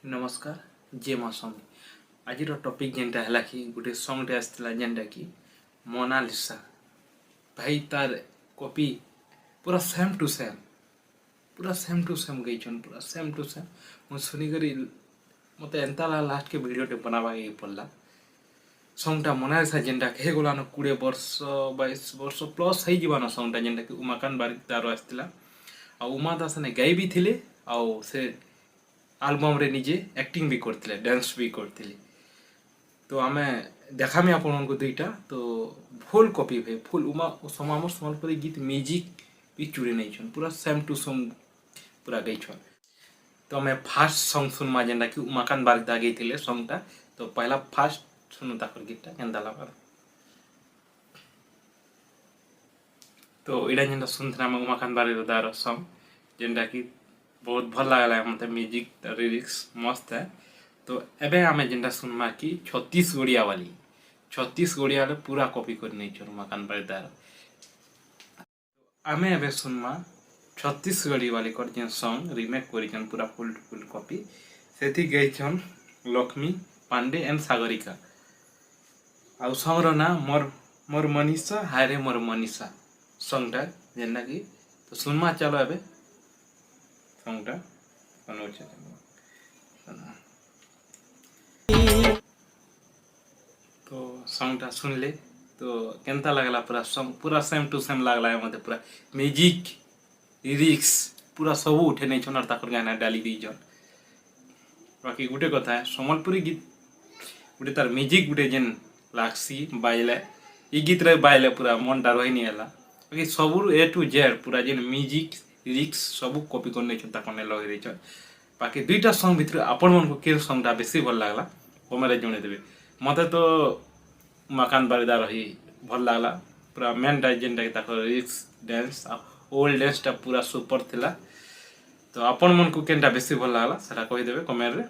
नमस्कार जे माँ स्वामी आज टॉपिक जेनटा है कि गोटे सॉन्ग आसला जेनटा कि मोनालिसा भाई तार कॉपी पूरा सेम टू सेम गई पूरा सेम टू सेम मुझे शुनिक मत एंता लास्ट के वीडियो बनावा पड़ला सॉन्गटा मोनालिसा जेनटा हे गलान 20 वर्ष 22 वर्ष प्लस हो जीवान सॉन्गटा जेनटा कि उमाकांत बारिक तार आसला आ उमा दास ने गाई भी थिले आउ से आलबम रे निजे एक्टिंग भी करते डांस भी करते तो आम देखामी आपण को दुईटा तो फुल कॉपी भाई फुल उमा समामर सम्बलपुरी गीत म्यूजिक भी चुरी नहीं पूरा सेम टू सेम पूरा गई तो आम फास्ट सॉन्ग सुनमा जेनटा कि उमाकांत बारिदा गई सॉन्गटा तो पहला फास्ट सुनु ताकर गीतटा केनता लगा तो इटा जेनटा सुनते उमाकांत बारिदार सॉन्ग जेनटा कि बहुत भल लगला मत म्यूजिक लिरिक्स मस्त है तो एबे आमे जेनटा सुनमा कि छत्तीसगढ़िया वाले पूरा कॉपी कर नहीं चल उमाकांत बारिदार आमे एबे सुनमा छत्तीसगढ़ी वाली कर जेन सॉन्ग रीमेक करिछन पूरा फुल फुल कॉपी सेथि गईछन लक्ष्मी पांडे एंड सागरिका आ सॉन्ग रो ना मोर मोर मनीषा हाय रे मोर मनीषा सॉन्गटा जेनटा कि तो सुनमा चलो एबे सॉन्गटा तो सॉन्गटा सुन ले तो केनता लगला पूरा सॉन्ग पूरा सेम टू सेम लगला है मते पूरा म्यूजिक लिरिक्स पूरा सब उठे नहीं छन ताकर गाना डाली दी जन बाकी गुटे कथा है सम्बलपुरी गीत गुटे तार म्यूजिक गुटे जेन लागसी बाइले ई गीत रे बाइले पूरा मनटा रही नहीं हला बाकी सब ए टू जेड पूरा जेन म्यूजिक लिरिक्स सब कॉपी करने ताकने लगे देछन बाकी दुईटा सॉन्ग भितर आपण मन को के सॉन्गटा बेसी भल लागला कमेरे जणे देबे मते तो उमाकांत बारिदार ही भल लागला पूरा मेन जेनटा कि ताकर लिरिक्स डांस ओल्ड डांसटा पूरा सुपर थिला तो आपण मन को केनटा बेसी भल लागला सेटा कहि देबे कमेंट रे।